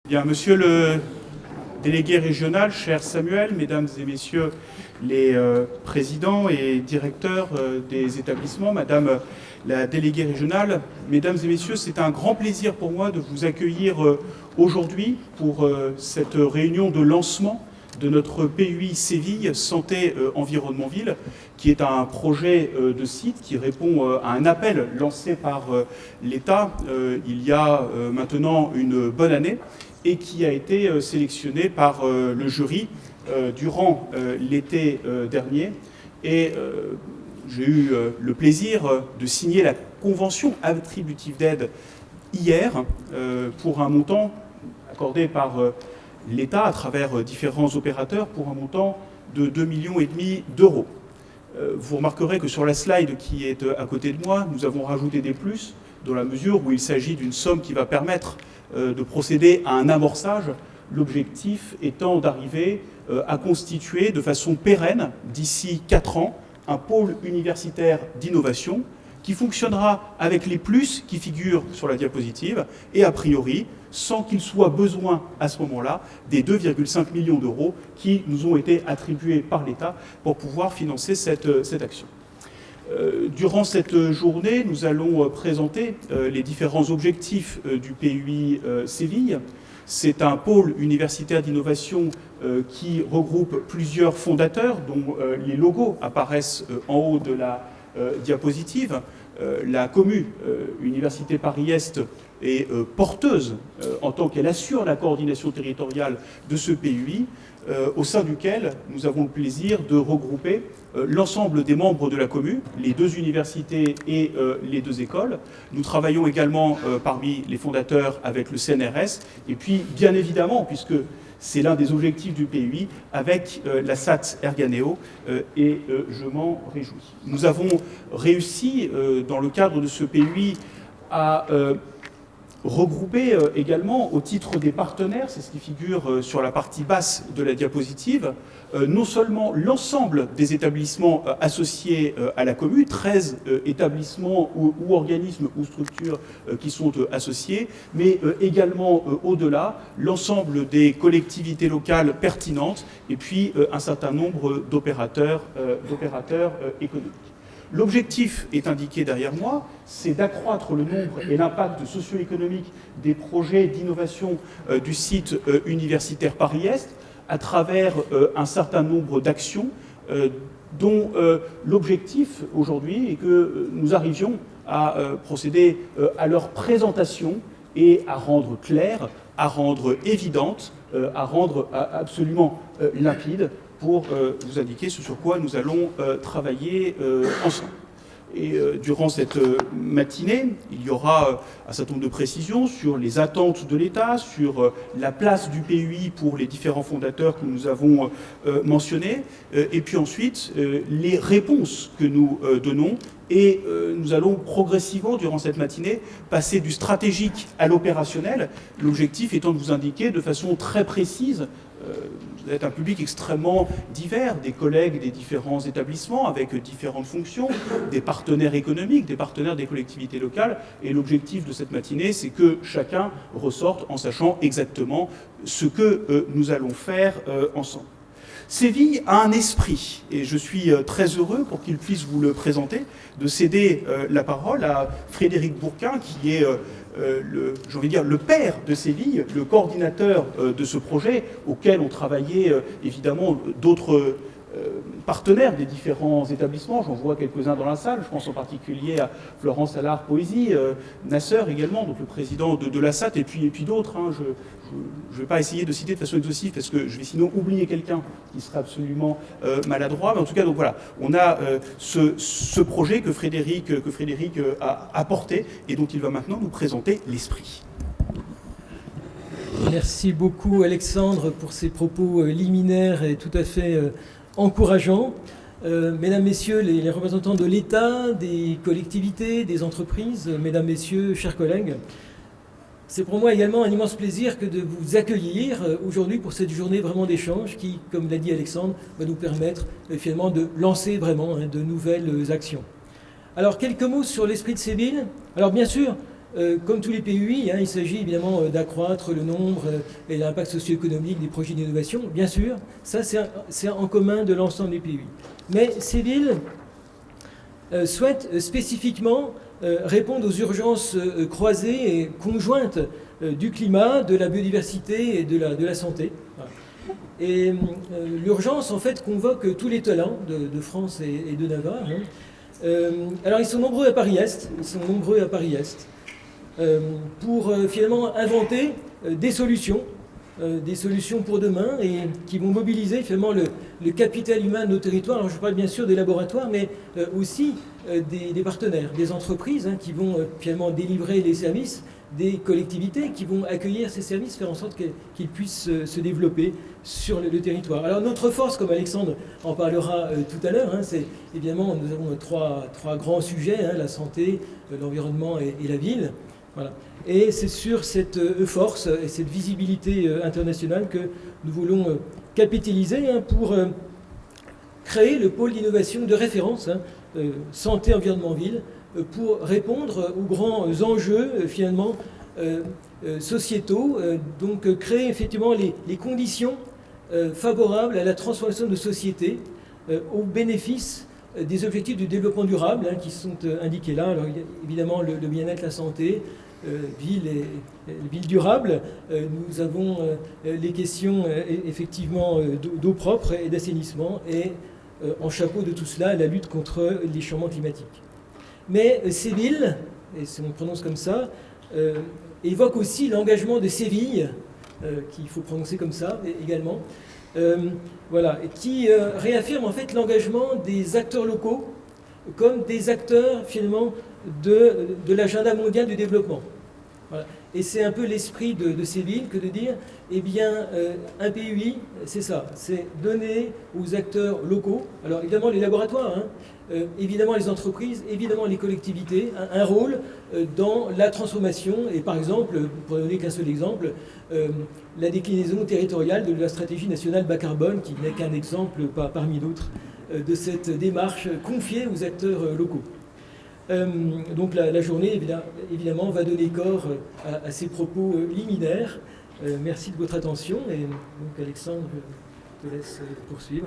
Bien, monsieur le délégué régional, cher Samuel, mesdames et messieurs les présidents et directeurs des établissements, madame la déléguée régionale, mesdames et messieurs, c'est un grand plaisir pour moi de vous accueillir aujourd'hui pour cette réunion de lancement de notre PUI Séville Santé Environnement Ville, qui est un projet de site qui répond à un appel lancé par l'État il y a maintenant une bonne année et qui a été sélectionné par le jury durant l'été dernier. Et j'ai eu le plaisir de signer la convention attributive d'aide hier pour un montant accordé par l'État à travers différents opérateurs pour un montant de 2,5 millions d'euros. Vous remarquerez que sur la slide qui est à côté de moi, nous avons rajouté des plus dans la mesure où il s'agit d'une somme qui va permettre de procéder à un amorçage, l'objectif étant d'arriver à constituer de façon pérenne, d'ici 4 ans, un pôle universitaire d'innovation qui fonctionnera avec les plus qui figurent sur la diapositive et a priori sans qu'il soit besoin à ce moment-là des 2,5 millions d'euros qui nous ont été attribués par l'État pour pouvoir financer cette action. Durant cette journée, nous allons présenter les différents objectifs du PUI Séville. C'est un pôle universitaire d'innovation qui regroupe plusieurs fondateurs dont les logos apparaissent en haut de la diapositive. La commu Université Paris-Est est porteuse en tant qu'elle assure la coordination territoriale de ce PUI, au sein duquel nous avons le plaisir de regrouper l'ensemble des membres de la commu, les 2 universités et les 2 écoles. Nous travaillons également parmi les fondateurs avec le CNRS et puis bien évidemment, puisque c'est l'un des objectifs du PUI, avec la SAT Erganeo, et je m'en réjouis. Nous avons réussi, dans le cadre de ce PUI, à regrouper également, au titre des partenaires, c'est ce qui figure sur la partie basse de la diapositive, non seulement l'ensemble des établissements associés à la commune, 13 établissements ou organismes ou structures qui sont associés, mais également au-delà, l'ensemble des collectivités locales pertinentes et puis un certain nombre d'opérateurs économiques. L'objectif est indiqué derrière moi, c'est d'accroître le nombre et l'impact socio-économique des projets d'innovation du site universitaire Paris-Est à travers un certain nombre d'actions dont l'objectif aujourd'hui est que nous arrivions à procéder à leur présentation et à rendre claire, à rendre évidente, à rendre absolument limpide pour vous indiquer ce sur quoi nous allons travailler ensemble. Et durant cette matinée, il y aura un certain nombre de précisions sur les attentes de l'État, sur la place du PUI pour les différents fondateurs que nous avons mentionnés, et puis ensuite les réponses que nous donnons. Et nous allons progressivement, durant cette matinée, passer du stratégique à l'opérationnel, l'objectif étant de vous indiquer de façon très précise. Vous êtes un public extrêmement divers, des collègues des différents établissements avec différentes fonctions, des partenaires économiques, des partenaires des collectivités locales. Et l'objectif de cette matinée, c'est que chacun ressorte en sachant exactement ce que nous allons faire ensemble. Séville a un esprit, et je suis très heureux, pour qu'il puisse vous le présenter, de céder la parole à Frédéric Bourquin, qui est le père de Séville, le coordinateur de ce projet, auquel ont travaillé évidemment d'autres partenaires des différents établissements. J'en vois quelques-uns dans la salle, je pense en particulier à Florence Allard Poésie, Nasser également, donc le président de la SAT, et puis d'autres. Hein. Je ne vais pas essayer de citer de façon exhaustive parce que je vais sinon oublier quelqu'un qui serait absolument maladroit. Mais en tout cas, donc voilà, on a ce projet que Frédéric a apporté et dont il va maintenant nous présenter l'esprit. Merci beaucoup Alexandre pour ces propos liminaires et tout à fait encourageants. Mesdames, Messieurs les représentants de l'État, des collectivités, des entreprises, Mesdames, Messieurs, chers collègues, c'est pour moi également un immense plaisir que de vous accueillir aujourd'hui pour cette journée vraiment d'échange qui, comme l'a dit Alexandre, va nous permettre finalement de lancer vraiment de nouvelles actions. Alors quelques mots sur l'esprit de Séville. Alors bien sûr, Comme tous les PUI, il s'agit évidemment d'accroître le nombre et l'impact socio-économique des projets d'innovation. Bien sûr, ça c'est en commun de l'ensemble des PUI. Mais ces villes souhaitent spécifiquement répondre aux urgences croisées et conjointes du climat, de la biodiversité et de la santé. Voilà. Et l'urgence, en fait, convoque tous les talents de France et de Navarre. Alors, ils sont nombreux à Paris-Est. Pour finalement inventer des solutions pour demain et qui vont mobiliser finalement le capital humain de nos territoires. Alors, je parle bien sûr des laboratoires, mais aussi des partenaires, des entreprises qui vont finalement délivrer les services, des collectivités qui vont accueillir ces services, faire en sorte qu'ils puissent se développer sur le territoire. Alors notre force, comme Alexandre en parlera tout à l'heure, c'est évidemment, nous avons trois grands sujets, la santé, l'environnement et la ville. Voilà. Et c'est sur cette force et cette visibilité internationale que nous voulons capitaliser pour créer le pôle d'innovation de référence, santé, environnement, ville, pour répondre aux grands enjeux finalement sociétaux, donc créer effectivement les conditions favorables à la transformation de société au bénéfice des objectifs du développement durable qui sont indiqués là. Alors évidemment le bien-être, la santé, ville durable. Nous avons les questions effectivement d'eau propre et d'assainissement et en chapeau de tout cela la lutte contre les changements climatiques. Mais ces villes, et on prononce comme ça, évoquent aussi l'engagement de Séville, qu'il faut prononcer comme ça également, voilà, et qui réaffirme en fait l'engagement des acteurs locaux comme des acteurs finalement de l'agenda mondial du développement. Voilà. Et c'est un peu l'esprit de ces villes que de dire, eh bien, un PUI, c'est ça, c'est donner aux acteurs locaux, alors évidemment les laboratoires, évidemment les entreprises, évidemment les collectivités, un rôle dans la transformation, et par exemple, pour ne donner qu'un seul exemple, la déclinaison territoriale de la stratégie nationale bas carbone, qui n'est qu'un exemple parmi d'autres de cette démarche confiée aux acteurs locaux. Donc la journée, évidemment, va donner corps à ces propos liminaires. Merci de votre attention et donc Alexandre, je te laisse poursuivre.